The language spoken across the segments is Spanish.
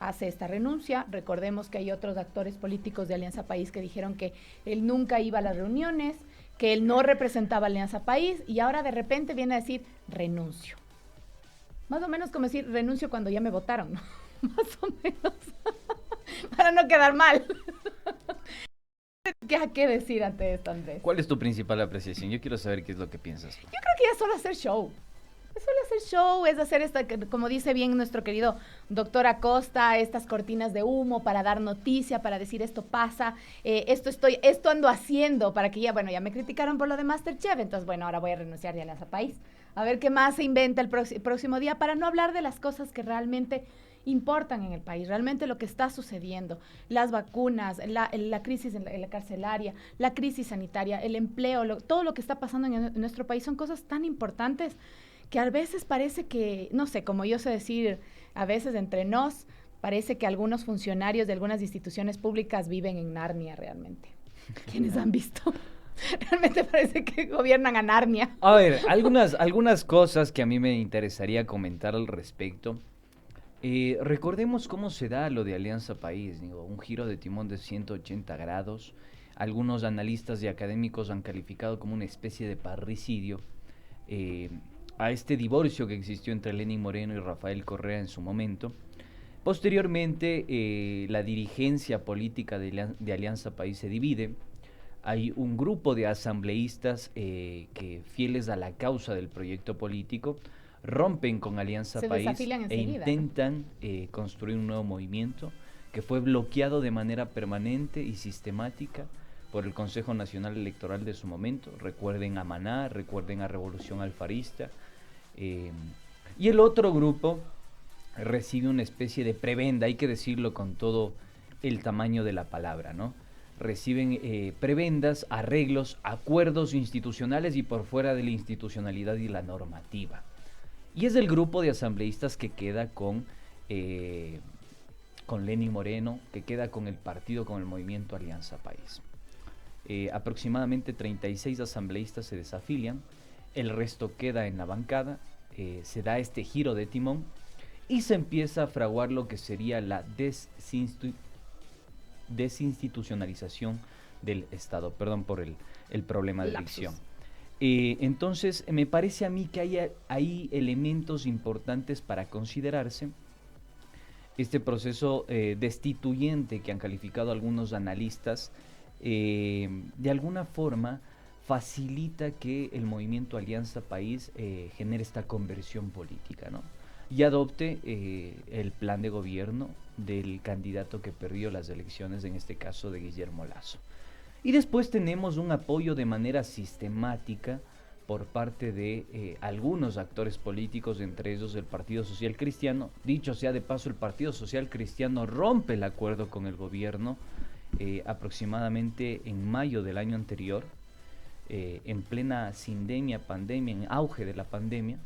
hace esta renuncia. Recordemos que hay otros actores políticos de Alianza País que dijeron que él nunca iba a las reuniones, que él no representaba a Alianza País, y ahora de repente viene a decir renuncio. Más o menos como decir renuncio cuando ya me votaron, ¿no? Más o menos. Para no quedar mal. ¿Qué decir ante esto, Andrés? ¿Cuál es tu principal apreciación? Yo quiero saber qué es lo que piensas tú. Yo creo que ya es solo hacer show. Es solo hacer show, es hacer esta, como dice bien nuestro querido doctor Acosta, estas cortinas de humo para dar noticia, para decir esto pasa, esto ando haciendo, para que ya me criticaron por lo de MasterChef, entonces bueno, ahora voy a renunciar de Alianza País. A ver qué más se inventa el próximo día para no hablar de las cosas que realmente importan en el país, realmente lo que está sucediendo, las vacunas, la crisis en la carcelaria, la crisis sanitaria, el empleo, todo lo que está pasando en nuestro país son cosas tan importantes que a veces parece que, no sé, como yo sé decir, a veces entre nos, parece que algunos funcionarios de algunas instituciones públicas viven en Narnia realmente. ¿Quiénes han visto? Realmente parece que gobiernan a Narnia. A ver, algunas cosas que a mí me interesaría comentar al respecto. Recordemos cómo se da lo de Alianza País, digo, un giro de timón de 180 grados. Algunos analistas y académicos han calificado como una especie de parricidio a este divorcio que existió entre Lenín Moreno y Rafael Correa en su momento. Posteriormente, la dirigencia política de Alianza País se divide. Hay un grupo de asambleístas que, fieles a la causa del proyecto político, rompen con Alianza País e intentan construir un nuevo movimiento que fue bloqueado de manera permanente y sistemática por el Consejo Nacional Electoral de su momento. Recuerden a Maná, recuerden a Revolución Alfarista. Y el otro grupo recibe una especie de prebenda, hay que decirlo con todo el tamaño de la palabra, ¿no? Reciben prebendas, arreglos, acuerdos institucionales y por fuera de la institucionalidad y la normativa. Y es el grupo de asambleístas que queda con Lenín Moreno, que queda con el partido, con el movimiento Alianza País. Aproximadamente 36 asambleístas se desafilian, el resto queda en la bancada, se da este giro de timón y se empieza a fraguar lo que sería la desinstitucionalización del Estado. Perdón por el problema de dicción. Entonces, me parece a mí que hay elementos importantes para considerarse. Este proceso destituyente que han calificado algunos analistas, de alguna forma facilita que el movimiento Alianza País genere esta conversión política, ¿no? Y adopte el plan de gobierno del candidato que perdió las elecciones, en este caso de Guillermo Lasso. Y después tenemos un apoyo de manera sistemática por parte de algunos actores políticos, entre ellos el Partido Social Cristiano. Dicho sea de paso, el Partido Social Cristiano rompe el acuerdo con el gobierno aproximadamente en mayo del año anterior, en plena pandemia, en auge de la pandemia.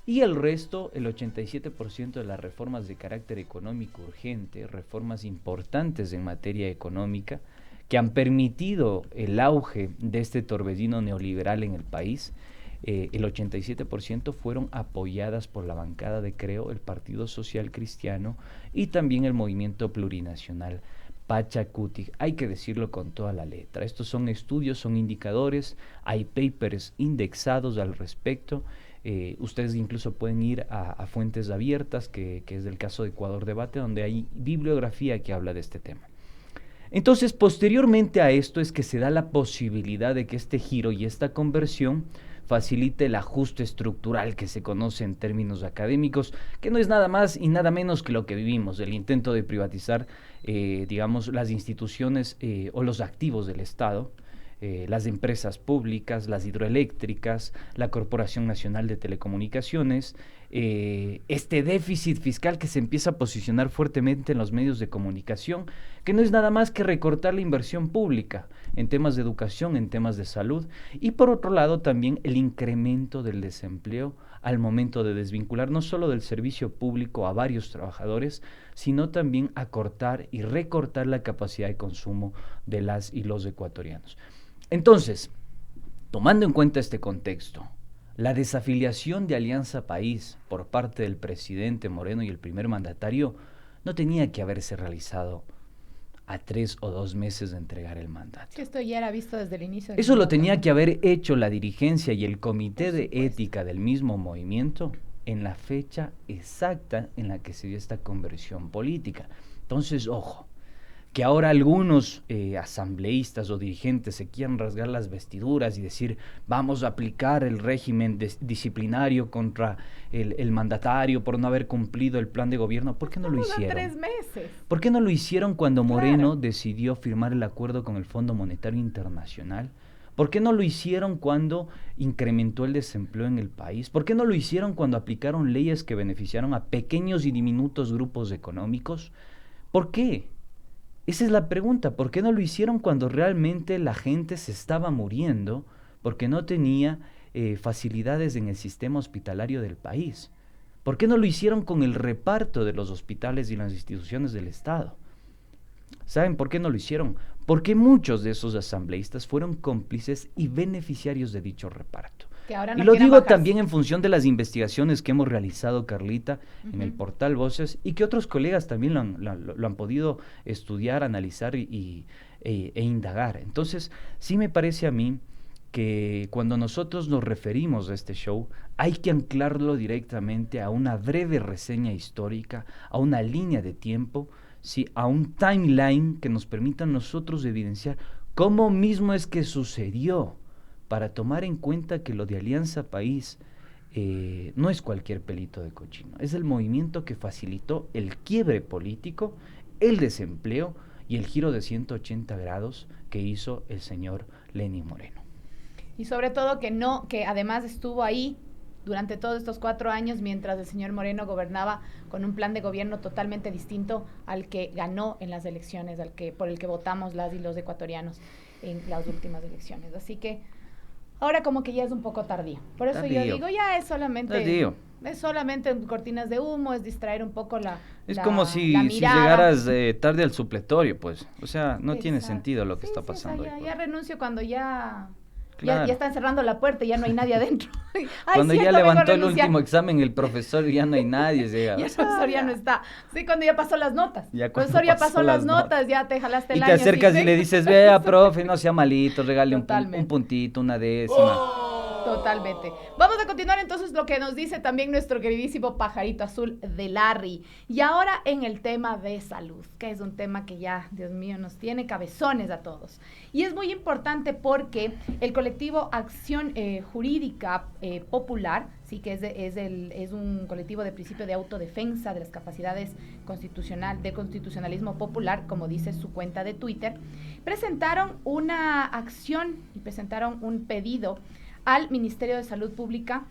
Y el resto, el 87% de las reformas de carácter económico urgente, reformas importantes en materia económica, que han permitido el auge de este torbellino neoliberal en el país, el 87% fueron apoyadas por la bancada de Creo, el Partido Social Cristiano y también el Movimiento Plurinacional Pachacuti. Hay que decirlo con toda la letra. Estos son estudios, son indicadores, hay papers indexados al respecto. Ustedes incluso pueden ir a fuentes abiertas, que es el caso de Ecuador Debate, donde hay bibliografía que habla de este tema. Entonces, posteriormente a esto es que se da la posibilidad de que este giro y esta conversión facilite el ajuste estructural que se conoce en términos académicos, que no es nada más y nada menos que lo que vivimos, el intento de privatizar, digamos, las instituciones o los activos del Estado, las empresas públicas, las hidroeléctricas, la Corporación Nacional de Telecomunicaciones, este déficit fiscal que se empieza a posicionar fuertemente en los medios de comunicación, que no es nada más que recortar la inversión pública en temas de educación, en temas de salud, y por otro lado también el incremento del desempleo al momento de desvincular no solo del servicio público a varios trabajadores, sino también acortar y recortar la capacidad de consumo de las y los ecuatorianos. Entonces, tomando en cuenta este contexto, la desafiliación de Alianza País por parte del presidente Moreno y el primer mandatario no tenía que haberse realizado a 3 o 2 meses de entregar el mandato. Sí, esto ya era visto desde el inicio. Eso lo tenía que haber hecho la dirigencia y el comité de ética del mismo movimiento en la fecha exacta en la que se dio esta conversión política. Entonces, ojo, que ahora algunos asambleístas o dirigentes se quieran rasgar las vestiduras y decir, vamos a aplicar el régimen disciplinario contra el mandatario por no haber cumplido el plan de gobierno. ¿Por qué no lo hicieron? 3 meses. ¿Por qué no lo hicieron cuando Moreno decidió firmar el acuerdo con el Fondo Monetario Internacional? ¿Por qué no lo hicieron cuando incrementó el desempleo en el país? ¿Por qué no lo hicieron cuando aplicaron leyes que beneficiaron a pequeños y diminutos grupos económicos? ¿Por qué? Esa es la pregunta. ¿Por qué no lo hicieron cuando realmente la gente se estaba muriendo porque no tenía facilidades en el sistema hospitalario del país? ¿Por qué no lo hicieron con el reparto de los hospitales y las instituciones del Estado? ¿Saben por qué no lo hicieron? Porque muchos de esos asambleístas fueron cómplices y beneficiarios de dicho reparto. Que ahora no y lo digo bajarse. también en función de las investigaciones que hemos realizado, Carlita, en el portal Voces, y que otros colegas también lo han podido estudiar, analizar e indagar. Entonces, sí me parece a mí que cuando nosotros nos referimos a este show, hay que anclarlo directamente a una breve reseña histórica, a una línea de tiempo, ¿sí? A un timeline que nos permita a nosotros evidenciar cómo mismo es que sucedió, para tomar en cuenta que lo de Alianza País no es cualquier pelito de cochino, es el movimiento que facilitó el quiebre político, el desempleo y el giro de 180 grados que hizo el señor Lenín Moreno. Y sobre todo que además estuvo ahí durante todos estos 4 años mientras el señor Moreno gobernaba con un plan de gobierno totalmente distinto al que ganó en las elecciones, por el que votamos las y los ecuatorianos en las últimas elecciones. Así que ahora como que ya es un poco tardío. Por eso yo digo, ya es solamente cortinas de humo, es distraer un poco como si llegaras tarde al supletorio, pues. O sea, no tiene sentido lo que está pasando. Ya renuncio cuando ya están cerrando la puerta y ya no hay nadie adentro. Cuando ya levantó el último examen el profesor, ya no hay nadie. Y el profesor ya no está. Sí, cuando ya pasó las notas. El profesor ya pasó las notas, ya te jalaste el año. Y te acercas y le dices, vea, profe, no sea malito, regale un puntito, una décima. Totalmente. Vamos a continuar entonces lo que nos dice también nuestro queridísimo pajarito azul de Larry. Y ahora en el tema de salud, que es un tema que ya, Dios mío, nos tiene cabezones a todos. Y es muy importante porque el colectivo Acción Jurídica Popular, sí que es un colectivo de principio de autodefensa de las capacidades de constitucionalismo popular, como dice su cuenta de Twitter, presentaron una acción y presentaron un pedido al Ministerio de Salud Pública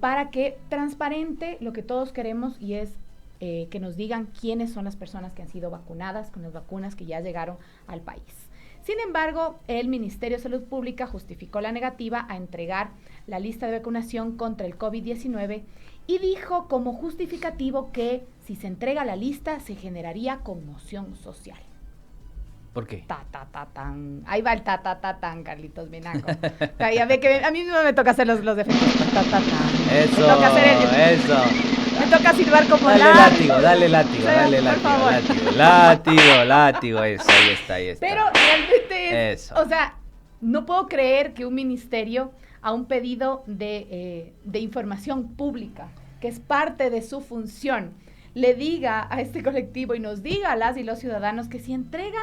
para que transparente lo que todos queremos y es que nos digan quiénes son las personas que han sido vacunadas con las vacunas que ya llegaron al país. Sin embargo, el Ministerio de Salud Pública justificó la negativa a entregar la lista de vacunación contra el COVID-19 y dijo como justificativo que si se entrega la lista se generaría conmoción social. ¿Por qué? Tan. Ahí va el tan, Carlitos Menaco. O sea, ya ve que a mí mismo me toca hacer los efectos. Eso, me toca hacer eso. Me toca silbar como dale látigo, látigo, eso, ahí está. Pero realmente o sea, no puedo creer que un ministerio a un pedido de información pública, que es parte de su función, le diga a este colectivo y nos diga a las y los ciudadanos que si entrega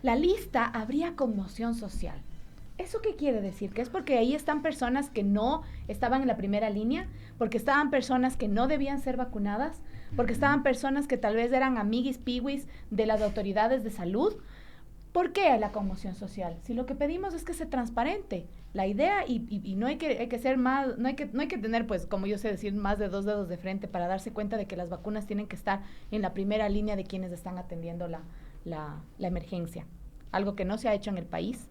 la lista habría conmoción social. ¿Eso qué quiere decir? ¿Que es porque ahí están personas que no estaban en la primera línea? ¿Porque estaban personas que no debían ser vacunadas? ¿Porque estaban personas que tal vez eran amiguis piwis de las autoridades de salud? ¿Por qué la conmoción social? Si lo que pedimos es que sea transparente la idea y no hay que ser más, no hay que tener, pues, como yo sé decir, más de 2 dedos de frente para darse cuenta de que las vacunas tienen que estar en la primera línea de quienes están atendiendo la emergencia. Algo que no se ha hecho en el país.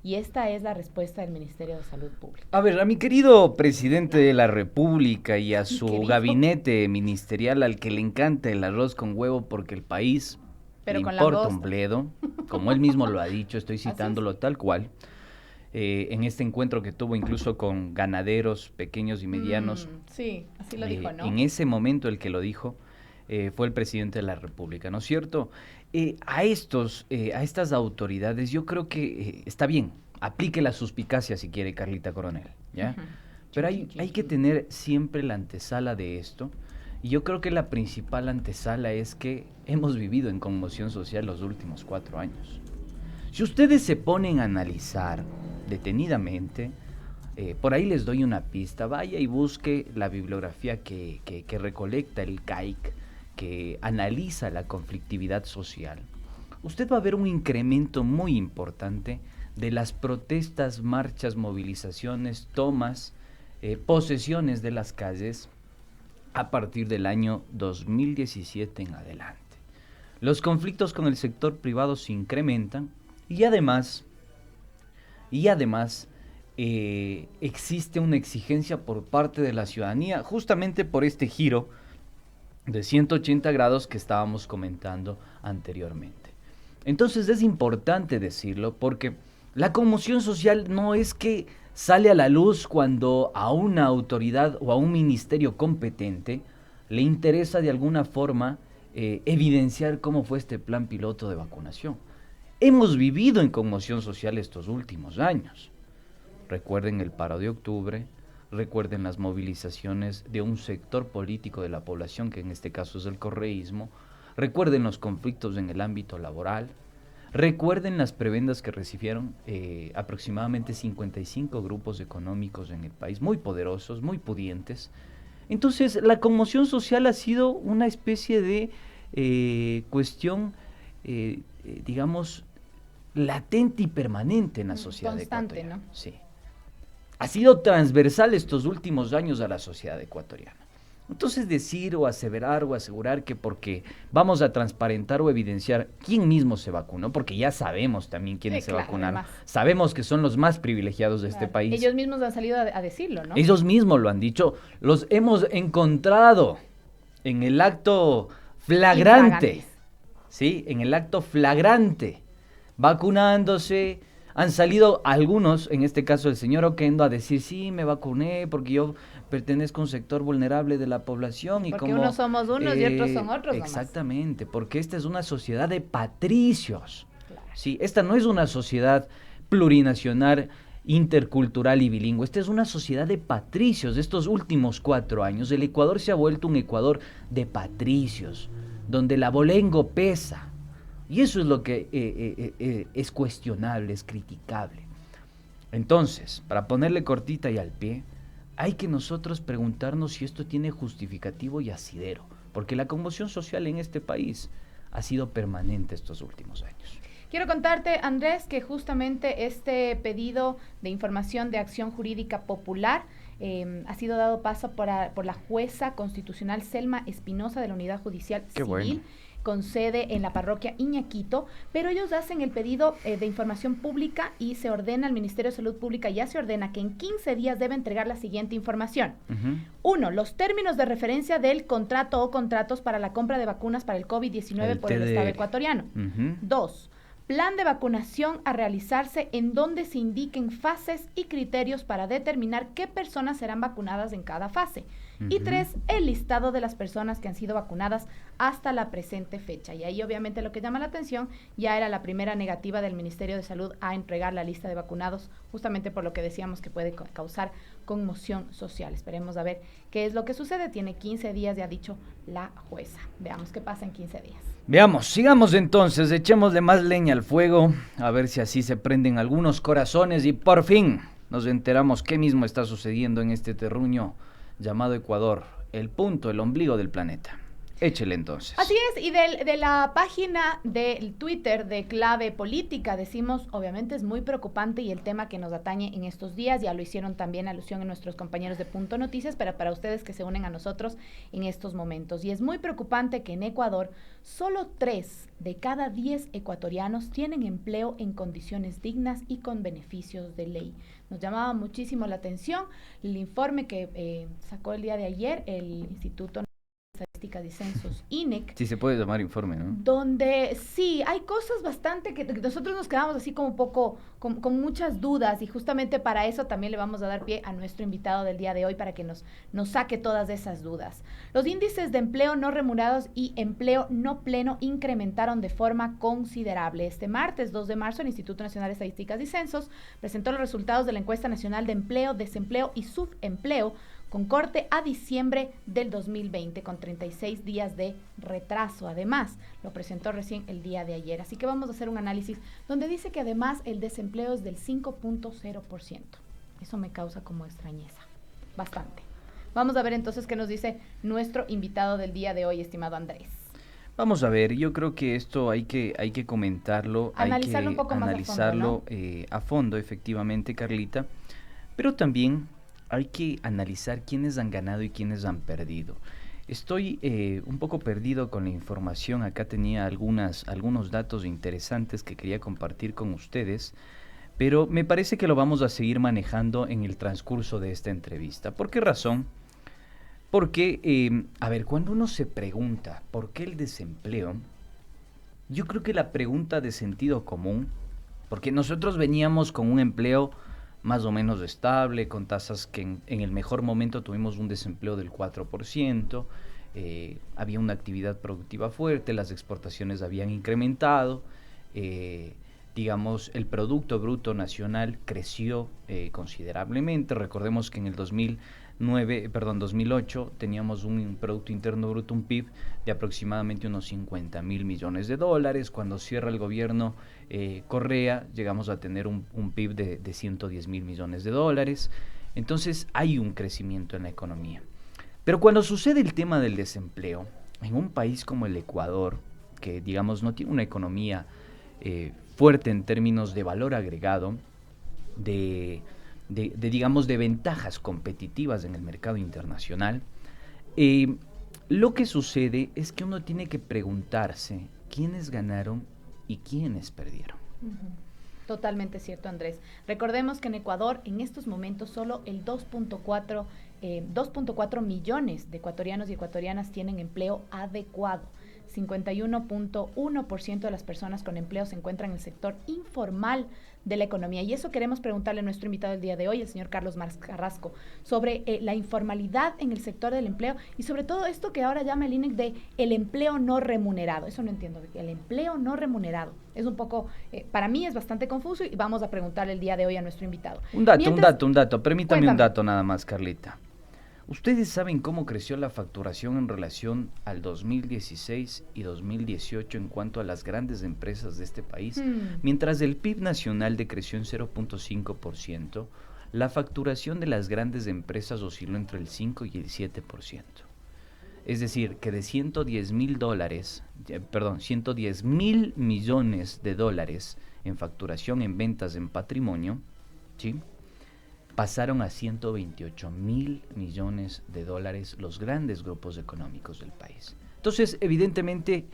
Y esta es la respuesta del Ministerio de Salud Pública. A ver, a mi querido presidente de la República y a su gabinete ministerial al que le encanta el arroz con huevo porque el país le importa un bledo, como él mismo lo ha dicho, estoy citándolo tal cual, en este encuentro que tuvo incluso con ganaderos pequeños y medianos. Sí, así lo dijo, ¿no? En ese momento el que lo dijo, fue el presidente de la República, ¿no es cierto? A estas autoridades yo creo que está bien, aplique la suspicacia si quiere, Carlita Coronel, ¿ya? Pero hay que tener siempre la antesala de esto, y yo creo que la principal antesala es que hemos vivido en conmoción social los últimos 4 años. Si ustedes se ponen a analizar detenidamente, por ahí les doy una pista, vaya y busque la bibliografía que recolecta el CAIC, que analiza la conflictividad social. Usted va a ver un incremento muy importante de las protestas, marchas, movilizaciones, tomas, posesiones de las calles a partir del año 2017 en adelante. Los conflictos con el sector privado se incrementan y además existe una exigencia por parte de la ciudadanía justamente por este giro de 180 grados que estábamos comentando anteriormente. Entonces es importante decirlo porque la conmoción social no es que sale a la luz cuando a una autoridad o a un ministerio competente le interesa de alguna forma evidenciar cómo fue este plan piloto de vacunación. Hemos vivido en conmoción social estos últimos años. Recuerden el paro de octubre, recuerden las movilizaciones de un sector político de la población, que en este caso es el correísmo, recuerden los conflictos en el ámbito laboral, recuerden las prebendas que recibieron aproximadamente 55 grupos económicos en el país, muy poderosos, muy pudientes. Entonces, la conmoción social ha sido una especie de cuestión, digamos, latente y permanente en la sociedad constante, ecuatoriana. ¿no? Sí. Ha sido transversal estos últimos años a la sociedad ecuatoriana. Entonces decir o aseverar o asegurar que porque vamos a transparentar o evidenciar quién mismo se vacunó, porque ya sabemos también quiénes se vacunaron, además, sabemos que son los más privilegiados de este país. Ellos mismos han salido a decirlo, ¿no? Ellos mismos lo han dicho, los hemos encontrado en el acto flagrante, ¿sí? En el acto flagrante, vacunándose. Han salido algunos, en este caso el señor Oquendo, a decir, sí, me vacuné porque yo pertenezco a un sector vulnerable de la población. Y porque como unos somos unos y otros son otros. Exactamente, nomás. Porque esta es una sociedad de patricios. Claro. Sí, esta no es una sociedad plurinacional, intercultural y bilingüe. Esta es una sociedad de patricios. De estos últimos 4 años, el Ecuador se ha vuelto un Ecuador de patricios, donde el abolengo pesa. Y eso es lo que es cuestionable, es criticable. Entonces, para ponerle cortita y al pie, hay que nosotros preguntarnos si esto tiene justificativo y asidero, porque la conmoción social en este país ha sido permanente estos últimos años. Quiero contarte, Andrés, que justamente este pedido de información de acción jurídica popular ha sido dado paso por la jueza constitucional Selma Espinosa de la Unidad Judicial Civil. Bueno. Con sede en la parroquia Iñaquito, pero ellos hacen el pedido de información pública y se ordena al Ministerio de Salud Pública, ya se ordena que en 15 días debe entregar la siguiente información. 1. Los términos de referencia del contrato o contratos para la compra de vacunas para el COVID-19 por el Estado ecuatoriano. 2. Plan de vacunación a realizarse en donde se indiquen fases y criterios para determinar qué personas serán vacunadas en cada fase. Y 3, el listado de las personas que han sido vacunadas hasta la presente fecha. Y ahí obviamente lo que llama la atención ya era la primera negativa del Ministerio de Salud a entregar la lista de vacunados, justamente por lo que decíamos que puede causar conmoción social. Esperemos a ver qué es lo que sucede. Tiene 15 días, ya ha dicho la jueza. Veamos qué pasa en 15 días. Veamos, sigamos entonces, echémosle más leña al fuego, a ver si así se prenden algunos corazones y por fin nos enteramos qué mismo está sucediendo en este terruño llamado Ecuador, el punto, el ombligo del planeta. Échele entonces. Así es, y de la página del Twitter de Clave Política decimos, obviamente es muy preocupante y el tema que nos atañe en estos días, ya lo hicieron también alusión en nuestros compañeros de Punto Noticias, pero para ustedes que se unen a nosotros en estos momentos. Y es muy preocupante que en Ecuador solo 3 de cada 10 ecuatorianos tienen empleo en condiciones dignas y con beneficios de ley. Nos llamaba muchísimo la atención el informe que sacó el día de ayer el Instituto y Censos, INEC. Sí, se puede llamar informe, ¿no? Donde sí, hay cosas bastante que nosotros nos quedamos así como un poco con muchas dudas, y justamente para eso también le vamos a dar pie a nuestro invitado del día de hoy para que nos saque todas esas dudas. Los índices de empleo no remunerados y empleo no pleno incrementaron de forma considerable. Este martes 2 de marzo el Instituto Nacional de Estadísticas y Censos presentó los resultados de la encuesta nacional de empleo, desempleo y subempleo con corte a diciembre del 2020, con 36 días de retraso. Además, lo presentó recién el día de ayer. Así que vamos a hacer un análisis donde dice que además el desempleo es del 5.0%. Eso me causa como extrañeza, bastante. Vamos a ver entonces qué nos dice nuestro invitado del día de hoy, estimado Andrés. Vamos a ver, yo creo que esto hay que comentarlo, Analizarlo hay que un poco más analizarlo a fondo, a fondo, efectivamente, Carlita, pero también hay que analizar quiénes han ganado y quiénes han perdido. Estoy un poco perdido con la información, acá tenía algunos datos interesantes que quería compartir con ustedes, pero me parece que lo vamos a seguir manejando en el transcurso de esta entrevista. ¿Por qué razón? Porque, a ver, cuando uno se pregunta por qué el desempleo, yo creo que la pregunta de sentido común, porque nosotros veníamos con un empleo más o menos estable, con tasas que en el mejor momento tuvimos un desempleo del 4%, había una actividad productiva fuerte, las exportaciones habían incrementado, digamos, el Producto Bruto Nacional creció considerablemente. Recordemos que en el 2008 teníamos un Producto Interno Bruto, un PIB de aproximadamente unos 50,000 millones de dólares. Cuando cierra el gobierno Correa, llegamos a tener un PIB de 110,000 millones de dólares. Entonces hay un crecimiento en la economía. Pero cuando sucede el tema del desempleo, en un país como el Ecuador, que digamos no tiene una economía fuerte en términos de valor agregado, digamos de ventajas competitivas en el mercado internacional, lo que sucede es que uno tiene que preguntarse quiénes ganaron y quiénes perdieron. Totalmente cierto, Andrés. Recordemos que en Ecuador en estos momentos solo el 2.4 millones de ecuatorianos y ecuatorianas tienen empleo adecuado. 51.1% de las personas con empleo se encuentran en el sector informal de la economía. Y eso queremos preguntarle a nuestro invitado del día de hoy, el señor Carlos Marx Carrasco, sobre la informalidad en el sector del empleo y sobre todo esto que ahora llama el INEC de el empleo no remunerado. Eso no entiendo, el empleo no remunerado. Es un poco, para mí es bastante confuso y vamos a preguntarle el día de hoy a nuestro invitado. Un dato. Permítame un dato nada más, Carlita. ¿Ustedes saben cómo creció la facturación en relación al 2016 y 2018 en cuanto a las grandes empresas de este país? Mientras el PIB nacional decreció en 0.5%, la facturación de las grandes empresas osciló entre el 5 y el 7%. Es decir, que de 110 mil millones de dólares en facturación, en ventas, en patrimonio, ¿sí?, pasaron a 128 mil millones de dólares los grandes grupos económicos del país. Entonces, evidentemente,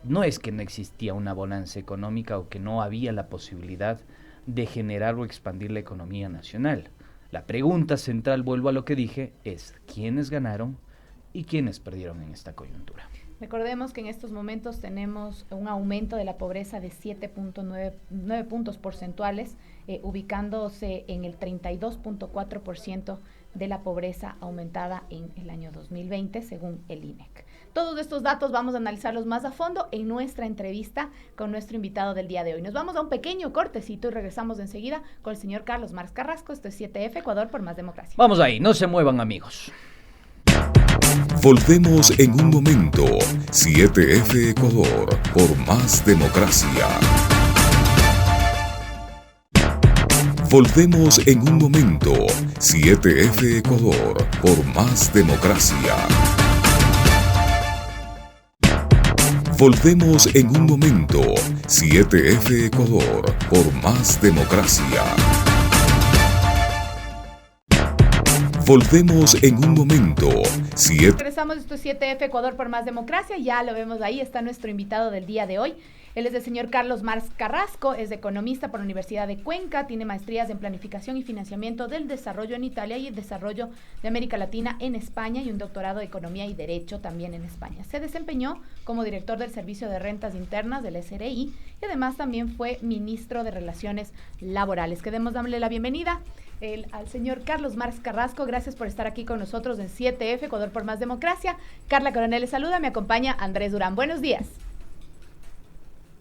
no es que no existía una bonanza económica o que no había la posibilidad de generar o expandir la economía nacional. La pregunta central, vuelvo a lo que dije, es ¿quiénes ganaron y quiénes perdieron en esta coyuntura? Recordemos que en estos momentos tenemos un aumento de la pobreza de 7.9 puntos porcentuales, ubicándose en el 32.4% de la pobreza aumentada en el año 2020, según el INEC. Todos estos datos vamos a analizarlos más a fondo en nuestra entrevista con nuestro invitado del día de hoy. Nos vamos a un pequeño cortecito y regresamos enseguida con el señor Carlos Marx Carrasco. Esto es 7F Ecuador por Más Democracia. Vamos ahí, no se muevan, amigos. Volvemos en un momento. 7F Ecuador por Más Democracia. Volvemos en un momento. 7F Ecuador por Más Democracia. Volvemos en un momento. 7F Ecuador por Más Democracia. Volvemos en un momento. Regresamos, esto es 7F Ecuador por Más Democracia, ya lo vemos ahí, está nuestro invitado del día de hoy. Él es el señor Carlos Marx Carrasco, es economista por la Universidad de Cuenca, tiene maestrías en planificación y financiamiento del desarrollo en Italia y el desarrollo de América Latina en España y un doctorado de economía y derecho también en España. Se desempeñó como director del Servicio de Rentas Internas del SRI y además también fue ministro de Relaciones Laborales. Queremos darle la bienvenida al señor Carlos Marx Carrasco. Gracias por estar aquí con nosotros en 7F, Ecuador por Más Democracia. Carla Coronel les saluda, me acompaña Andrés Durán. Buenos días.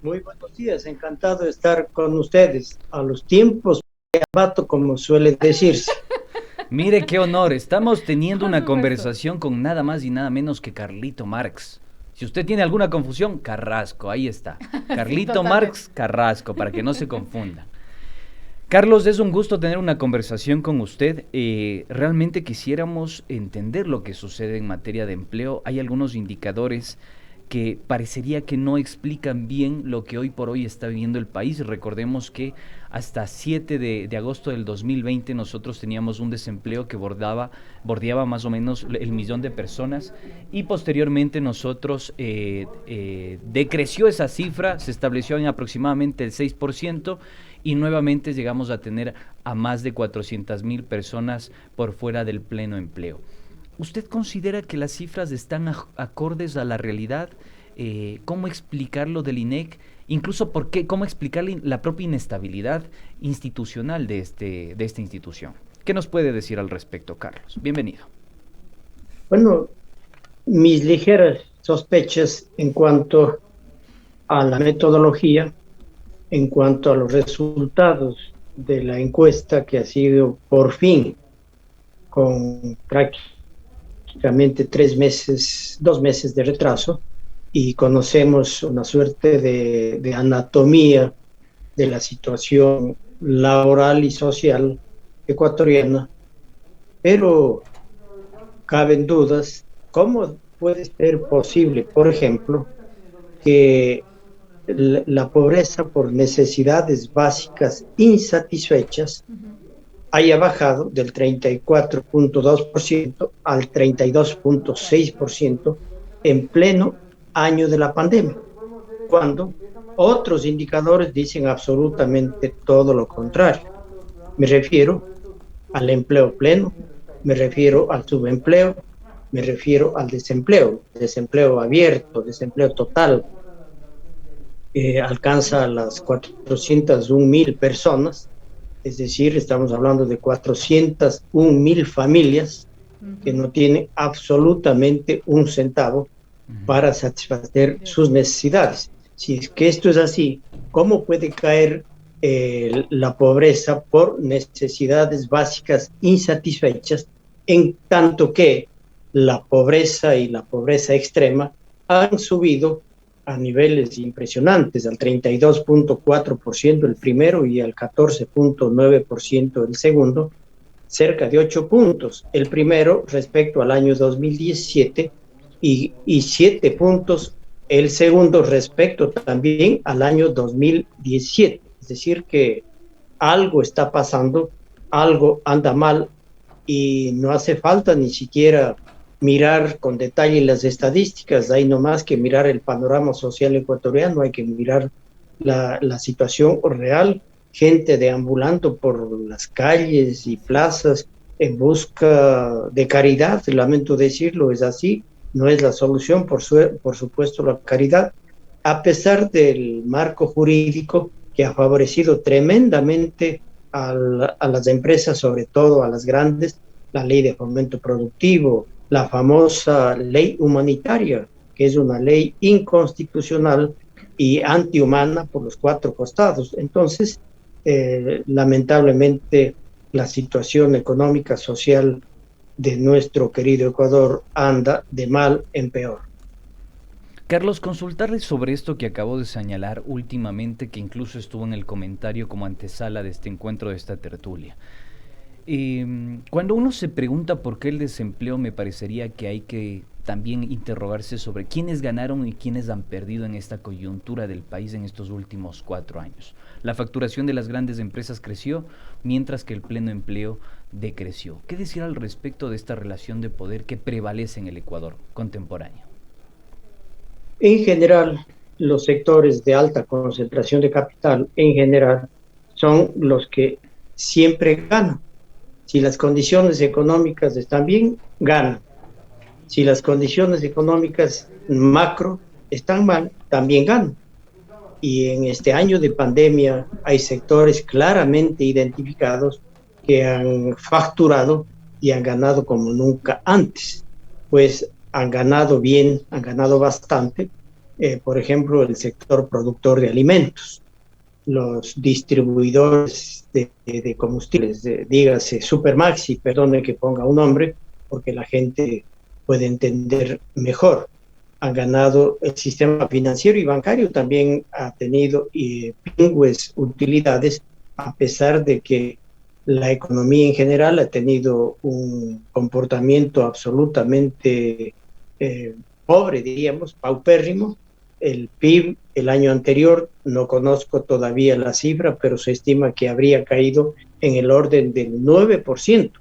Muy buenos días, encantado de estar con ustedes. A los tiempos de abato, como suele decirse. Mire qué honor, estamos teniendo una conversación con nada más y nada menos que Carlito Marx. Si usted tiene alguna confusión, Carrasco, ahí está. Carlito Sí, Marx Carrasco, para que no se confunda. Carlos, es un gusto tener una conversación con usted. Realmente quisiéramos entender lo que sucede en materia de empleo. Hay algunos indicadores que parecería que no explican bien lo que hoy por hoy está viviendo el país. Recordemos que hasta 7 de agosto del 2020 nosotros teníamos un desempleo que bordeaba más o menos el 1.000.000 de personas y posteriormente nosotros decreció esa cifra, se estableció en aproximadamente el 6% y nuevamente llegamos a tener a más de 400.000 personas por fuera del pleno empleo. ¿Usted considera que las cifras están acordes a la realidad? ¿Cómo explicar lo del INEC? Incluso, ¿cómo explicar la propia inestabilidad institucional de esta institución? ¿Qué nos puede decir al respecto, Carlos? Bienvenido. Bueno, mis ligeras sospechas en cuanto a la metodología, en cuanto a los resultados de la encuesta que ha sido por fin con prácticamente 2 meses de retraso, y conocemos una suerte de anatomía de la situación laboral y social ecuatoriana, pero caben dudas. ¿Cómo puede ser posible, por ejemplo, que la pobreza por necesidades básicas insatisfechas haya bajado del 34.2% al 32.6% en pleno año de la pandemia, cuando otros indicadores dicen absolutamente todo lo contrario? Me refiero al empleo pleno, me refiero al subempleo, me refiero al desempleo abierto, desempleo total. Alcanza las 401.000 personas, es decir, estamos hablando de 401.000 familias que no tienen absolutamente un centavo para satisfacer sus necesidades. Si es que esto es así, ¿cómo puede caer la pobreza por necesidades básicas insatisfechas, en tanto que la pobreza y la pobreza extrema han subido a niveles impresionantes, al 32.4% el primero y al 14.9% el segundo, cerca de 8 puntos el primero respecto al año 2017 y 7 puntos el segundo respecto también al año 2017. Es decir, que algo está pasando, algo anda mal y no hace falta ni siquiera mirar con detalle las estadísticas, hay no más que mirar el panorama social ecuatoriano, hay que mirar la situación real, gente deambulando por las calles y plazas en busca de caridad. Lamento decirlo, es así, no es la solución, por supuesto, la caridad, a pesar del marco jurídico que ha favorecido tremendamente a las empresas, sobre todo a las grandes, la ley de fomento productivo, la famosa ley humanitaria, que es una ley inconstitucional y antihumana por los 4 costados. Entonces, lamentablemente, la situación económica, social de nuestro querido Ecuador anda de mal en peor. Carlos, consultarle sobre esto que acabo de señalar últimamente, que incluso estuvo en el comentario como antesala de este encuentro, de esta tertulia. Cuando uno se pregunta por qué el desempleo, me parecería que hay que también interrogarse sobre quiénes ganaron y quiénes han perdido en esta coyuntura del país en estos últimos 4 años. La facturación de las grandes empresas creció, mientras que el pleno empleo decreció. ¿Qué decir al respecto de esta relación de poder que prevalece en el Ecuador contemporáneo? En general, los sectores de alta concentración de capital en general son los que siempre ganan. Si las condiciones económicas están bien, ganan. Si las condiciones económicas macro están mal, también ganan. Y en este año de pandemia hay sectores claramente identificados que han facturado y han ganado como nunca antes. Pues han ganado bien, han ganado bastante. Por ejemplo, el sector productor de alimentos, los distribuidores de combustibles, dígase Supermaxi, perdone que ponga un nombre, porque la gente puede entender mejor. Han ganado el sistema financiero y bancario, también ha tenido pingües utilidades, a pesar de que la economía en general ha tenido un comportamiento absolutamente pobre, diríamos, paupérrimo. El PIB el año anterior, no conozco todavía la cifra, pero se estima que habría caído en el orden del 9%,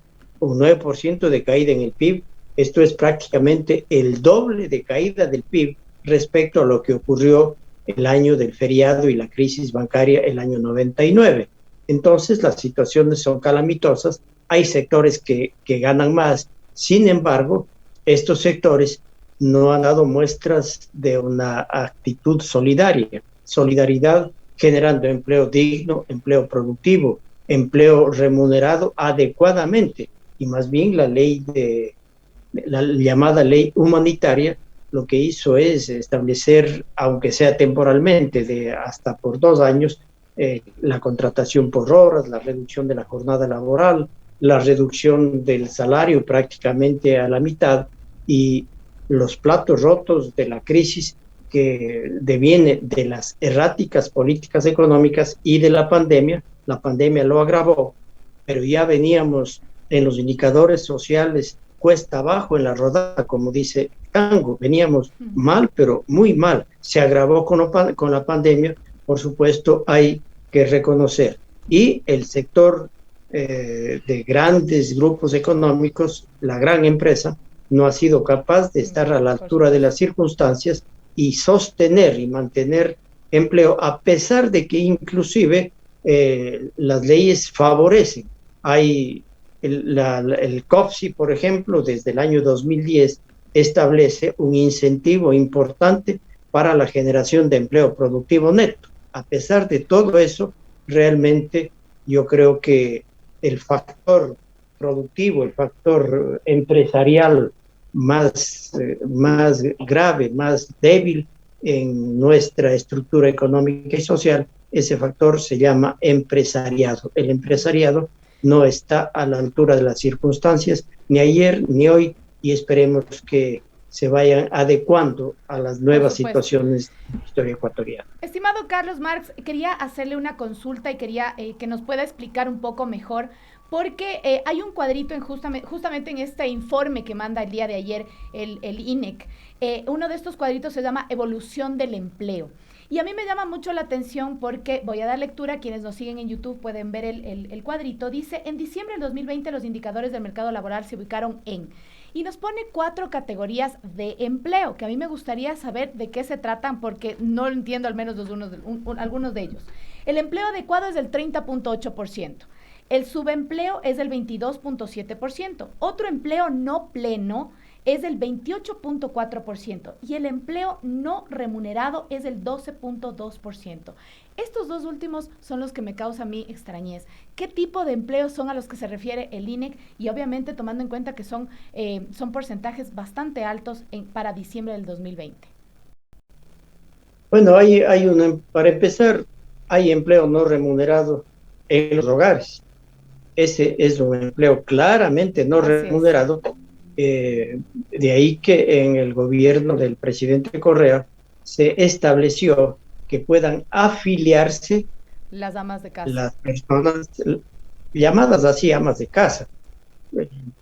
un 9% de caída en el PIB. Esto es prácticamente el doble de caída del PIB respecto a lo que ocurrió el año del feriado y la crisis bancaria el año 99. Entonces las situaciones son calamitosas, hay sectores que ganan más, sin embargo, estos sectores no han dado muestras de una actitud solidaria, solidaridad generando empleo digno, empleo productivo, empleo remunerado adecuadamente, y más bien la llamada ley humanitaria lo que hizo es establecer, aunque sea temporalmente, de hasta por 2 años, la contratación por horas, la reducción de la jornada laboral, la reducción del salario prácticamente a la mitad, y los platos rotos de la crisis que deviene de las erráticas políticas económicas y de la pandemia lo agravó, pero ya veníamos en los indicadores sociales cuesta abajo en la rodada, como dice Tango, veníamos mal, pero muy mal, se agravó con la pandemia, por supuesto hay que reconocer, y el sector de grandes grupos económicos, la gran empresa, no ha sido capaz de estar a la altura de las circunstancias y sostener y mantener empleo, a pesar de que inclusive las leyes favorecen. Hay el COFSI, por ejemplo, desde el año 2010 establece un incentivo importante para la generación de empleo productivo neto. A pesar de todo eso, realmente yo creo que el factor productivo, el factor empresarial más grave, más débil en nuestra estructura económica y social, ese factor se llama empresariado. El empresariado no está a la altura de las circunstancias, ni ayer ni hoy, y esperemos que se vayan adecuando a las nuevas situaciones de la historia ecuatoriana. Estimado Carlos Marx, quería hacerle una consulta y quería que nos pueda explicar un poco mejor, porque hay un cuadrito justamente en este informe que manda el día de ayer el INEC. Uno de estos cuadritos se llama Evolución del Empleo. Y a mí me llama mucho la atención porque voy a dar lectura, quienes nos siguen en YouTube pueden ver el cuadrito. Dice, en diciembre del 2020 los indicadores del mercado laboral se ubicaron en... Y nos pone 4 categorías de empleo, que a mí me gustaría saber de qué se tratan, porque no entiendo al menos algunos de ellos. El empleo adecuado es del 30.8%. El subempleo es del 22.7%. Otro empleo no pleno es del 28.4% y el empleo no remunerado es del 12.2%. Estos dos últimos son los que me causan a mí extrañez. ¿Qué tipo de empleos son a los que se refiere el INEC? Y obviamente tomando en cuenta que son porcentajes bastante altos para diciembre del 2020. Bueno, para empezar, hay empleo no remunerado en los hogares. Ese es un empleo claramente no remunerado. De ahí que en el gobierno del presidente Correa se estableció que puedan afiliarse las amas de casa, las personas llamadas así amas de casa,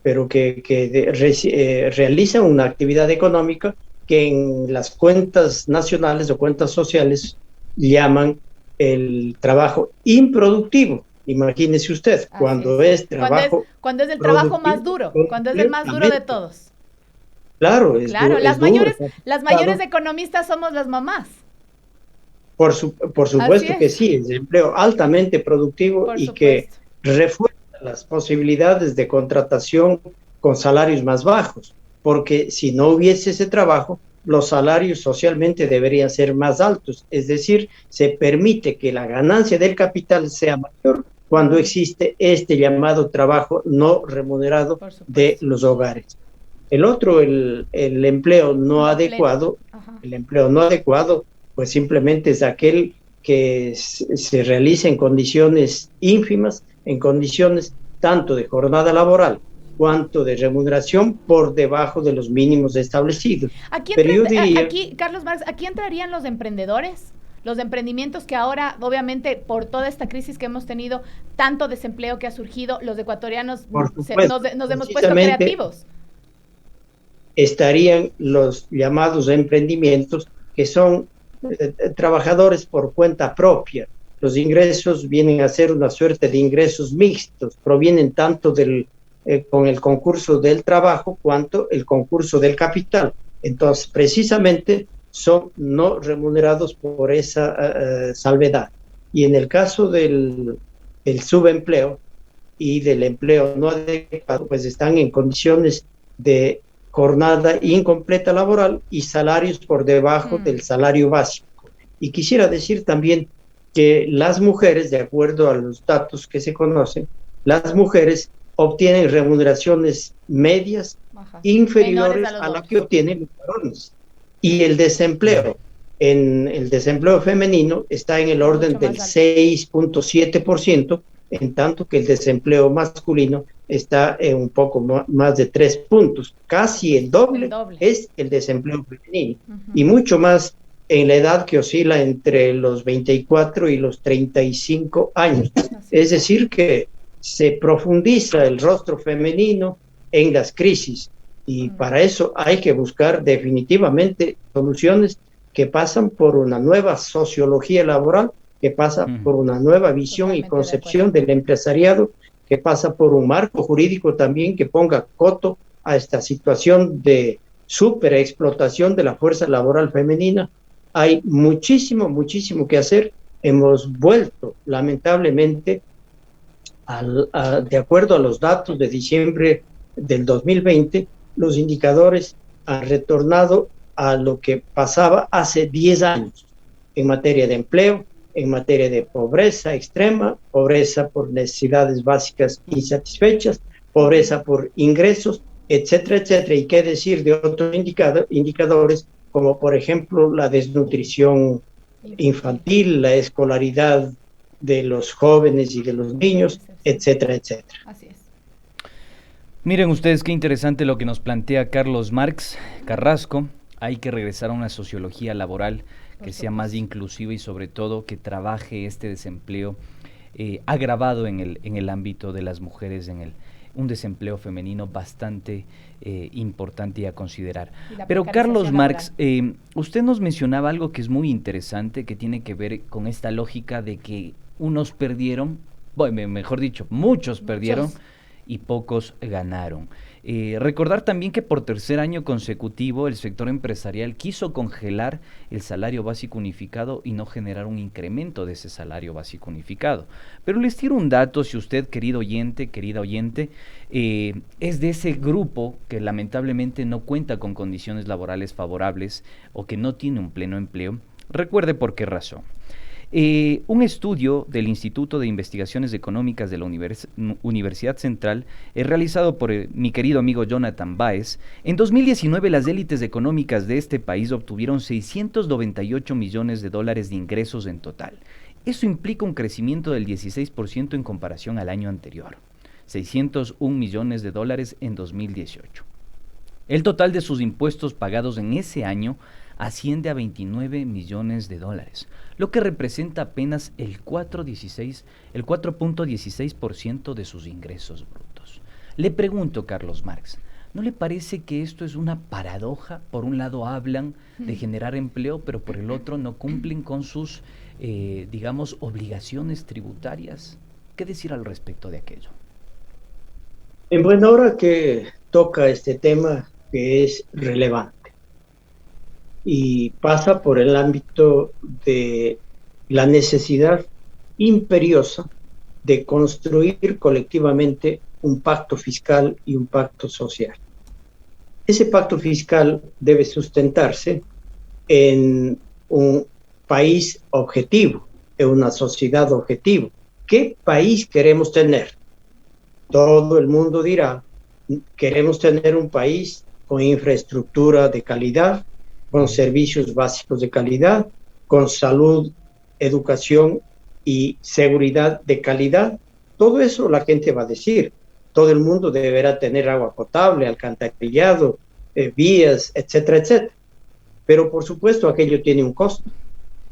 pero que realizan una actividad económica que en las cuentas nacionales o cuentas sociales llaman el trabajo improductivo. Imagínese usted, cuando es trabajo... Cuando es el trabajo más duro, cuando es el más duro de todos. Claro, las mayores economistas somos las mamás. Por supuesto que sí, es empleo altamente productivo Por y supuesto. que refuerza las posibilidades de contratación con salarios más bajos, porque si no hubiese ese trabajo, los salarios socialmente deberían ser más altos, es decir, se permite que la ganancia del capital sea mayor cuando existe este llamado trabajo no remunerado de los hogares. El otro, el empleo no adecuado, el empleo no adecuado, pues simplemente es aquel que se realiza en condiciones ínfimas, en condiciones tanto de jornada laboral cuanto de remuneración por debajo de los mínimos establecidos. Pero yo diría, aquí, Carlos Marx, ¿aquí entrarían los emprendedores? Los emprendimientos que ahora, obviamente, por toda esta crisis que hemos tenido, tanto desempleo que ha surgido, los ecuatorianos nos hemos puesto creativos. Estarían los llamados emprendimientos, que son trabajadores por cuenta propia. Los ingresos vienen a ser una suerte de ingresos mixtos, provienen tanto con el concurso del trabajo cuanto el concurso del capital. Entonces, precisamente, son no remunerados por esa salvedad. Y en el caso del subempleo y del empleo no adecuado, pues están en condiciones de jornada incompleta laboral y salarios por debajo del salario básico. Y quisiera decir también que las mujeres, de acuerdo a los datos que se conocen, las mujeres obtienen remuneraciones medias inferiores a la que obtienen los varones. Y el desempleo, en el desempleo femenino está en el orden del 6.7%, en tanto que el desempleo masculino está en un poco más de 3 puntos. Casi el doble es el desempleo femenino, y mucho más en la edad que oscila entre los 24 y los 35 años. Es decir, que se profundiza el rostro femenino en las crisis, y para eso hay que buscar definitivamente soluciones que pasan por una nueva sociología laboral, que pasa por una nueva visión y concepción del empresariado, que pasa por un marco jurídico también que ponga coto a esta situación de superexplotación de la fuerza laboral femenina. Hay muchísimo que hacer. Hemos vuelto, lamentablemente, de acuerdo a los datos de diciembre del 2020, los indicadores han retornado a lo que pasaba hace 10 años en materia de empleo, en materia de pobreza extrema, pobreza por necesidades básicas insatisfechas, pobreza por ingresos, etcétera, etcétera. Y qué decir de otros indicadores, como por ejemplo la desnutrición infantil, la escolaridad de los jóvenes y de los niños, etcétera, etcétera. Así es. Miren ustedes qué interesante lo que nos plantea Carlos Marx Carrasco. Hay que regresar a una sociología laboral que sea más inclusiva y sobre todo que trabaje este desempleo agravado en el ámbito de las mujeres, un desempleo femenino bastante importante y a considerar. Pero Carlos Marx, usted nos mencionaba algo que es muy interesante, que tiene que ver con esta lógica de que unos perdieron, bueno, mejor dicho, muchos perdieron y pocos ganaron. Recordar también que por tercer año consecutivo el sector empresarial quiso congelar el salario básico unificado y no generar un incremento de ese salario básico unificado. Pero les tiro un dato, si usted, querido oyente, querida oyente, es de ese grupo que lamentablemente no cuenta con condiciones laborales favorables o que no tiene un pleno empleo, recuerde por qué razón. Un estudio del Instituto de Investigaciones Económicas de la Universidad Central, realizado por mi querido amigo Jonathan Báez, en 2019 las élites económicas de este país obtuvieron 698 millones de dólares de ingresos en total. Eso implica un crecimiento del 16% en comparación al año anterior, 601 millones de dólares en 2018. El total de sus impuestos pagados en ese año asciende a 29 millones de dólares, lo que representa apenas el 4.16% de sus ingresos brutos. Le pregunto, Carlos Marx, ¿no le parece que esto es una paradoja? Por un lado hablan de generar empleo, pero por el otro no cumplen con sus, digamos, obligaciones tributarias. ¿Qué decir al respecto de aquello? En buena hora que toca este tema que es relevante y pasa por el ámbito de la necesidad imperiosa de construir colectivamente un pacto fiscal y un pacto social. Ese pacto fiscal debe sustentarse en un país objetivo, en una sociedad objetivo. ¿Qué país queremos tener? Todo el mundo dirá, queremos tener un país con infraestructura de calidad, con servicios básicos de calidad, con salud, educación y seguridad de calidad. Todo eso la gente va a decir. Todo el mundo deberá tener agua potable, alcantarillado, vías, etcétera, etcétera. Pero por supuesto aquello tiene un costo.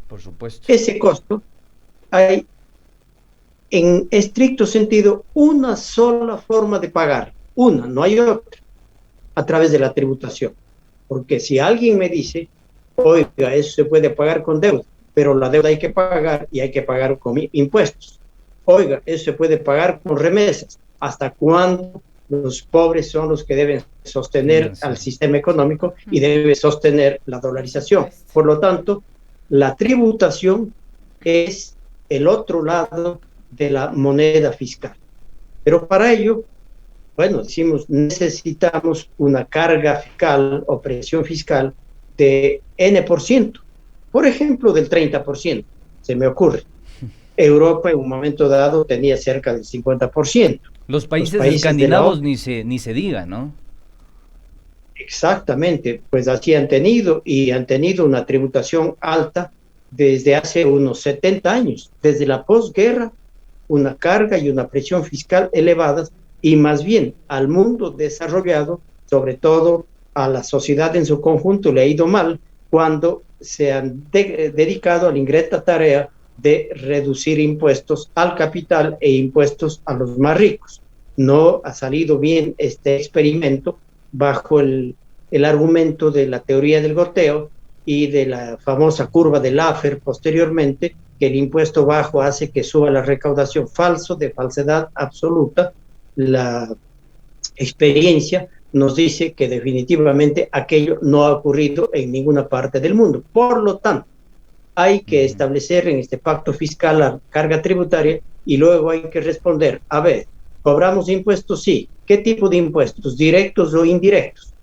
Por supuesto. Ese costo hay, en estricto sentido, una sola forma de pagar. Una, no hay otra, a través de la tributación. Porque si alguien me dice, oiga, eso se puede pagar con deuda, pero la deuda hay que pagar y hay que pagar con impuestos. Oiga, eso se puede pagar con remesas. ¿Hasta cuándo los pobres son los que deben sostener al sistema económico y debe sostener la dolarización? Por lo tanto, la tributación es el otro lado de la moneda fiscal. Pero para ello, bueno, decimos, necesitamos una carga fiscal o presión fiscal de N%. Por ejemplo, del 30%, se me ocurre. Europa en un momento dado tenía cerca del 50%. Los países escandinavos ni se diga, ¿no? Exactamente, pues así han tenido una tributación alta desde hace unos 70 años, desde la posguerra, una carga y una presión fiscal elevadas, y más bien al mundo desarrollado, sobre todo a la sociedad en su conjunto, le ha ido mal cuando se han dedicado a la ingrata tarea de reducir impuestos al capital e impuestos a los más ricos. No ha salido bien este experimento bajo el argumento de la teoría del goteo y de la famosa curva de Laffer posteriormente, que el impuesto bajo hace que suba la recaudación. Falso, de falsedad absoluta. La experiencia nos dice que definitivamente aquello no ha ocurrido en ninguna parte del mundo. Por lo tanto, hay que establecer en este pacto fiscal la carga tributaria y luego hay que responder, a ver, ¿cobramos impuestos? Sí. ¿Qué tipo de impuestos? ¿Directos o indirectos?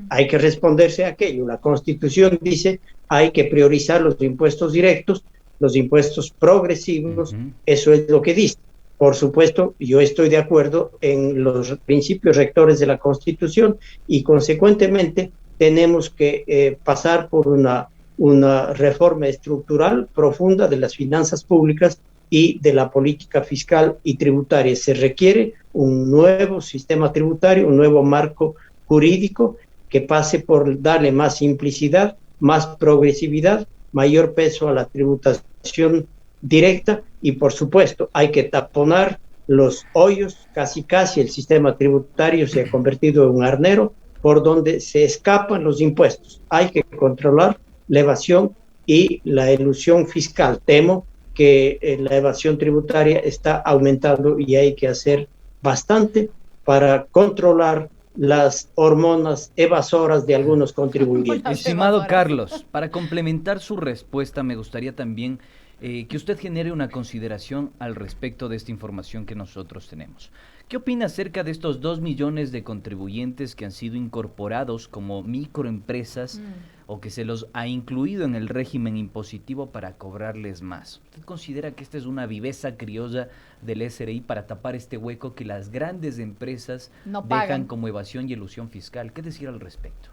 Hay que responderse a aquello. La Constitución dice, hay que priorizar los impuestos directos, los impuestos progresivos, eso es lo que dice. Por supuesto, yo estoy de acuerdo en los principios rectores de la Constitución y consecuentemente tenemos que pasar por una reforma estructural profunda de las finanzas públicas y de la política fiscal y tributaria. Se requiere un nuevo sistema tributario, un nuevo marco jurídico que pase por darle más simplicidad, más progresividad, mayor peso a la tributación directa y, por supuesto, hay que taponar los hoyos. Casi el sistema tributario se ha convertido en un arnero por donde se escapan los impuestos. Hay que controlar la evasión y la elusión fiscal. Temo que la evasión tributaria está aumentando y hay que hacer bastante para controlar las hormonas evasoras de algunos contribuyentes. Estimado Carlos, para complementar su respuesta, me gustaría también que usted genere una consideración al respecto de esta información que nosotros tenemos. ¿Qué opina acerca de estos 2 millones de contribuyentes que han sido incorporados como microempresas o que se los ha incluido en el régimen impositivo para cobrarles más? ¿Usted considera que esta es una viveza criolla del SRI para tapar este hueco que las grandes empresas dejan como evasión y elusión fiscal? ¿Qué decir al respecto?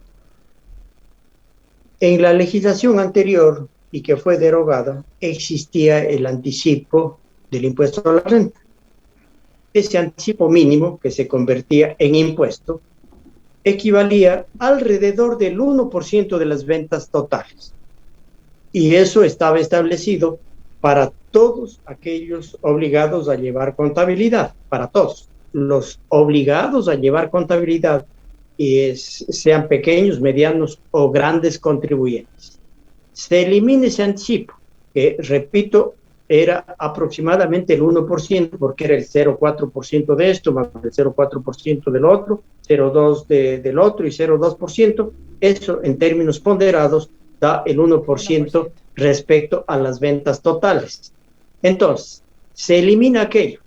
En la legislación anterior y que fue derogada, existía el anticipo del impuesto a la renta. Ese anticipo mínimo, que se convertía en impuesto, equivalía alrededor del 1% de las ventas totales. Y eso estaba establecido para todos aquellos obligados a llevar contabilidad, para todos. Los obligados a llevar contabilidad, sean pequeños, medianos o grandes contribuyentes. Se elimina ese anticipo, que, repito, era aproximadamente el 1%, porque era el 0,4% de esto, más el 0,4% del otro, 0,2% del otro y 0,2%. Eso, en términos ponderados, da el 1% respecto a las ventas totales. Entonces, se elimina aquello.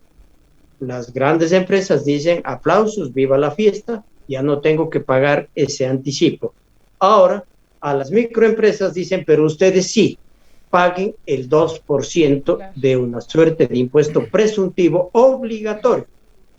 Las grandes empresas dicen, aplausos, viva la fiesta, ya no tengo que pagar ese anticipo. Ahora, a las microempresas dicen, pero ustedes sí, paguen el 2% de una suerte de impuesto presuntivo obligatorio.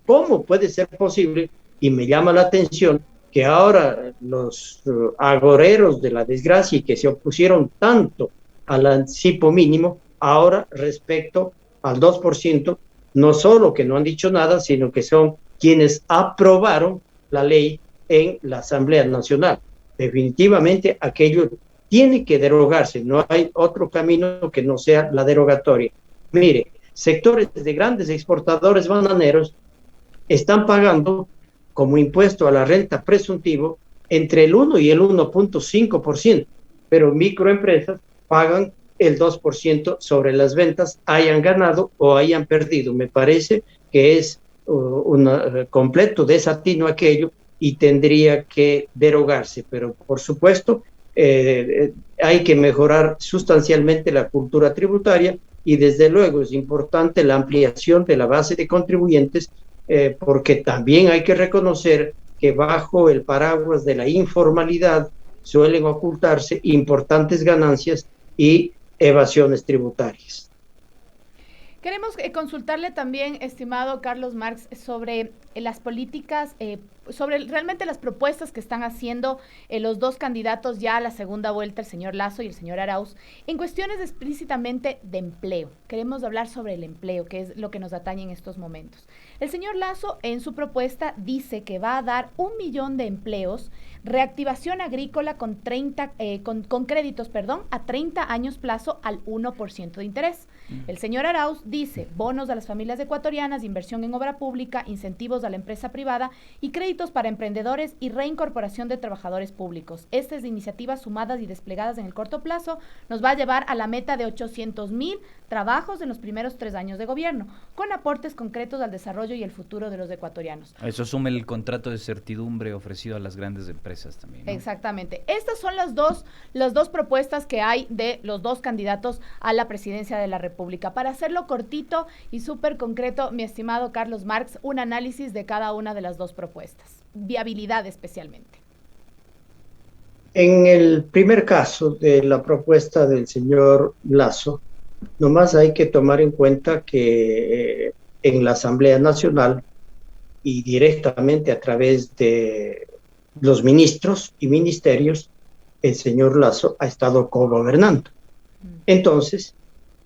¿Cómo puede ser posible? Y me llama la atención que ahora los agoreros de la desgracia y que se opusieron tanto al anticipo mínimo, ahora respecto al 2%, no solo que no han dicho nada, sino que son quienes aprobaron la ley en la Asamblea Nacional. Definitivamente aquello tiene que derogarse, no hay otro camino que no sea la derogatoria. Mire, sectores de grandes exportadores bananeros están pagando como impuesto a la renta presuntivo entre el 1 y el 1.5%, pero microempresas pagan el 2% sobre las ventas, hayan ganado o hayan perdido. Me parece que es un completo desatino aquello y tendría que derogarse, pero por supuesto hay que mejorar sustancialmente la cultura tributaria y desde luego es importante la ampliación de la base de contribuyentes, porque también hay que reconocer que bajo el paraguas de la informalidad suelen ocultarse importantes ganancias y evasiones tributarias. Queremos consultarle también, estimado Carlos Marx, sobre las políticas, sobre realmente las propuestas que están haciendo los dos candidatos ya a la segunda vuelta, el señor Lasso y el señor Arauz, en cuestiones explícitamente de empleo. Queremos hablar sobre el empleo, que es lo que nos atañe en estos momentos. El señor Lasso en su propuesta dice que va a dar 1 millón de empleos, reactivación agrícola con créditos, a 30 años plazo al 1% de interés. El señor Arauz dice bonos a las familias ecuatorianas, inversión en obra pública, incentivos a la empresa privada y créditos para emprendedores y reincorporación de trabajadores públicos. Estas iniciativas sumadas y desplegadas en el corto plazo nos va a llevar a la meta de 800,000 trabajos en los primeros 3 años de gobierno, con aportes concretos al desarrollo y el futuro de los ecuatorianos. Eso suma el contrato de certidumbre ofrecido a las grandes empresas también, ¿no? Exactamente. Estas son las dos propuestas que hay de los dos candidatos a la presidencia de la República. Para hacerlo cortito y súper concreto, mi estimado Carlos Marx, un análisis de cada una de las dos propuestas. Viabilidad especialmente. En el primer caso de la propuesta del señor Lasso, nomás hay que tomar en cuenta que en la Asamblea Nacional y directamente a través de los ministros y ministerios, el señor Lasso ha estado cogobernando. Entonces,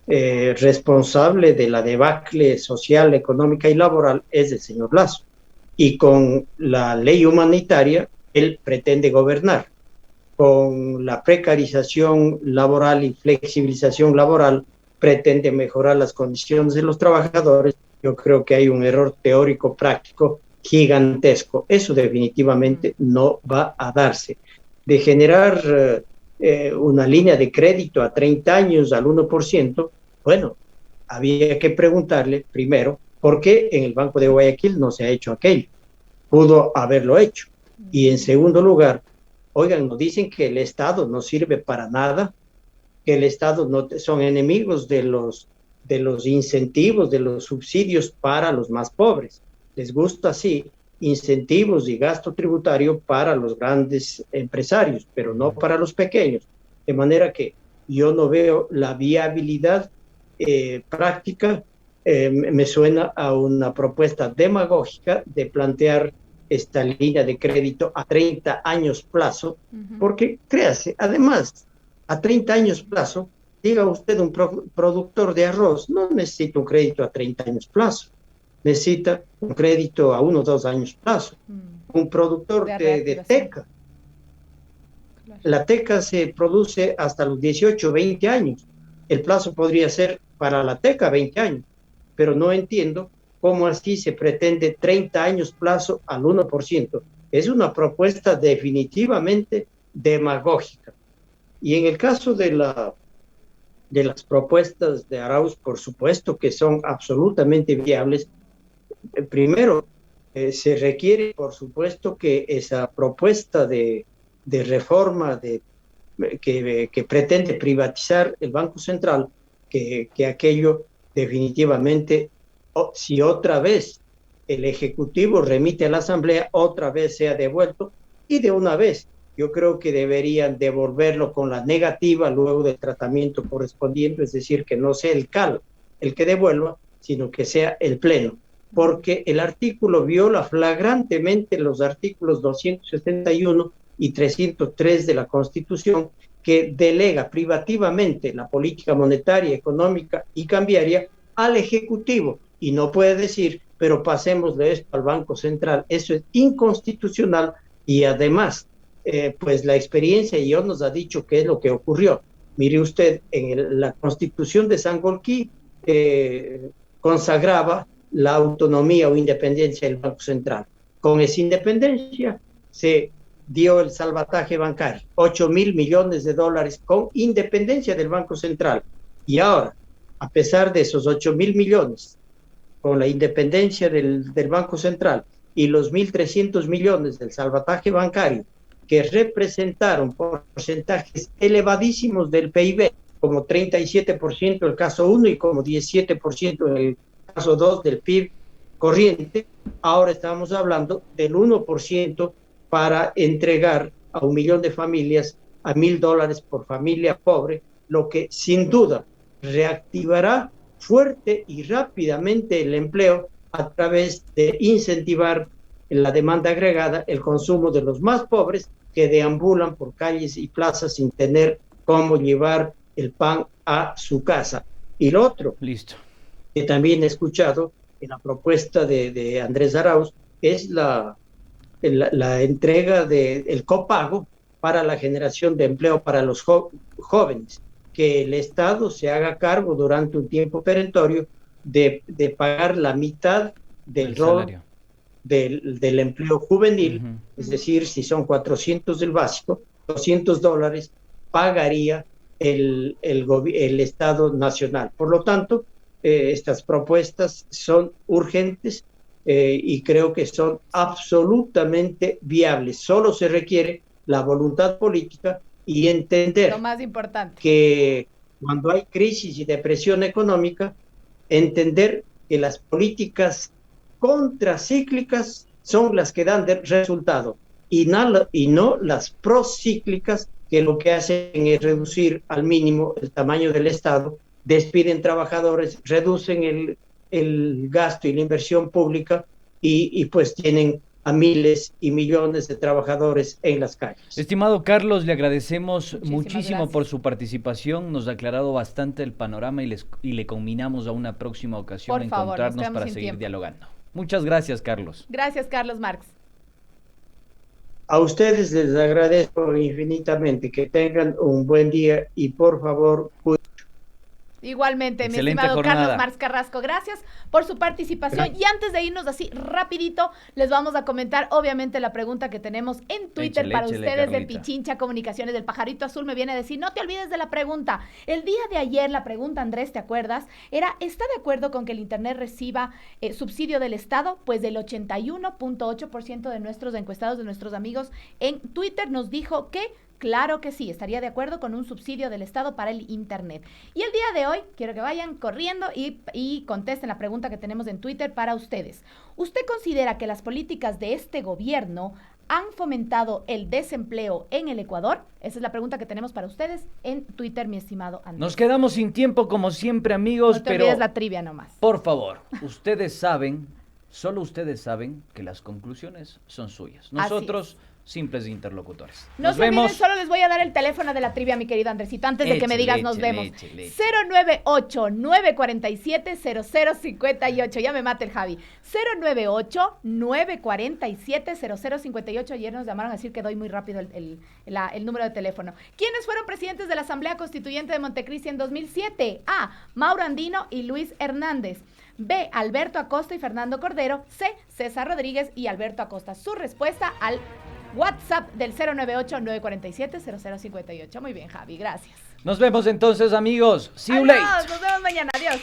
responsable de la debacle social, económica y laboral es el señor Lasso. Y con la ley humanitaria, él pretende gobernar. Con la precarización laboral y flexibilización laboral, pretende mejorar las condiciones de los trabajadores. Yo creo que hay un error teórico práctico gigantesco. Eso definitivamente no va a darse. De generar una línea de crédito a 30 años al 1%, bueno, había que preguntarle primero por qué en el Banco de Guayaquil no se ha hecho aquello. Pudo haberlo hecho. Y en segundo lugar, oigan, nos dicen que el Estado no sirve para nada, que el Estado no son enemigos de los incentivos, de los subsidios para los más pobres. Les gusta, sí, incentivos y gasto tributario para los grandes empresarios, pero no para los pequeños. De manera que yo no veo la viabilidad práctica. Me suena a una propuesta demagógica de plantear esta línea de crédito a 30 años plazo, porque créase, además, a 30 años plazo, diga usted un productor de arroz, no necesita un crédito a 30 años plazo, necesita un crédito a 1 o 2 años plazo. Un productor de teca. Claro. La teca se produce hasta los 18, 20 años. El plazo podría ser para la teca 20 años, pero no entiendo cómo así se pretende 30 años plazo al 1%. Es una propuesta definitivamente demagógica. Y en el caso de las propuestas de Arauz, por supuesto que son absolutamente viables. Primero, se requiere, por supuesto, que esa propuesta de reforma de que pretende privatizar el Banco Central, que aquello definitivamente, si otra vez el Ejecutivo remite a la Asamblea, otra vez sea devuelto, y de una vez yo creo que deberían devolverlo con la negativa luego del tratamiento correspondiente, es decir, que no sea el CAL el que devuelva, sino que sea el Pleno, porque el artículo viola flagrantemente los artículos 271 y 303 de la Constitución, que delega privativamente la política monetaria, económica y cambiaria al Ejecutivo, y no puede decir, pero pasemos de esto al Banco Central. Eso es inconstitucional, y además, pues la experiencia y nos ha dicho qué es lo que ocurrió. Mire usted, la Constitución de Sangolquí consagraba la autonomía o independencia del Banco Central. Con esa independencia se dio el salvataje bancario, 8.000 millones de dólares con independencia del Banco Central. Y ahora, a pesar de esos 8.000 millones, con la independencia del Banco Central y los 1.300 millones del salvataje bancario, que representaron porcentajes elevadísimos del PIB, como 37% en el caso 1 y como 17% en el caso 2 del PIB corriente, ahora estamos hablando del 1% para entregar a 1 millón de familias a $1.000 por familia pobre, lo que sin duda reactivará fuerte y rápidamente el empleo a través de incentivar la demanda agregada, el consumo de los más pobres que deambulan por calles y plazas sin tener cómo llevar el pan a su casa. Y lo otro, listo, que también he escuchado en la propuesta de Andrés Arauz, es la entrega del copago para la generación de empleo para los jóvenes, que el Estado se haga cargo durante un tiempo perentorio de pagar la mitad del rol del empleo juvenil, es decir, si son 400 del básico, $200 pagaría el Estado nacional. Por lo tanto, estas propuestas son urgentes y creo que son absolutamente viables. Solo se requiere la voluntad política y entender lo más importante, que cuando hay crisis y depresión económica, entender que las políticas contracíclicas son las que dan resultado y no las procíclicas, que lo que hacen es reducir al mínimo el tamaño del Estado, despiden trabajadores, reducen el gasto y la inversión pública y pues tienen a miles y millones de trabajadores en las calles. Estimado Carlos, le agradecemos muchísimo gracias por su participación, nos ha aclarado bastante el panorama y le conminamos a una próxima ocasión por favor, encontrarnos para seguir dialogando. Muchas gracias, Carlos. Gracias, Carlos Marx. A ustedes les agradezco infinitamente, que tengan un buen día y por favor, Igualmente, excelente mi estimado jornada. Carlos Marx Carrasco, gracias por su participación. Y antes de irnos así rapidito, les vamos a comentar obviamente la pregunta que tenemos en Twitter para ustedes de Pichincha Comunicaciones del Pajarito Azul. Me viene a decir, no te olvides de la pregunta. El día de ayer la pregunta, Andrés, ¿te acuerdas? Era, ¿está de acuerdo con que el Internet reciba subsidio del Estado? Pues del 81.8% de nuestros encuestados, de nuestros amigos en Twitter nos dijo que claro que sí, estaría de acuerdo con un subsidio del Estado para el Internet. Y el día de hoy, quiero que vayan corriendo y contesten la pregunta que tenemos en Twitter para ustedes. ¿Usted considera que las políticas de este gobierno han fomentado el desempleo en el Ecuador? Esa es la pregunta que tenemos para ustedes en Twitter, mi estimado Andrés. Nos quedamos sin tiempo como siempre, amigos, no te pero olvides la trivia nomás. Por favor, ustedes saben, solo ustedes saben que las conclusiones son suyas. Nosotros simples interlocutores. No se olviden, solo les voy a dar el teléfono de la trivia, mi querido Andresito, antes de que me digas nos vemos. 098-947-0058. Ya me mata el Javi. 098-947-0058. Ayer nos llamaron a decir que doy muy rápido el número de teléfono. ¿Quiénes fueron presidentes de la Asamblea Constituyente de Montecristi en 2007? A. Mauro Andino y Luis Hernández. B. Alberto Acosta y Fernando Cordero. C. César Rodríguez y Alberto Acosta. Su respuesta al WhatsApp del 098-947-0058. Muy bien, Javi, gracias. Nos vemos entonces, amigos. See you late. Nos vemos mañana. Adiós.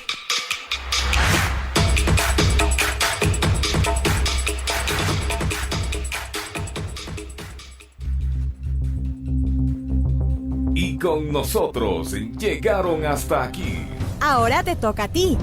con nosotros llegaron hasta aquí. Ahora te toca a ti.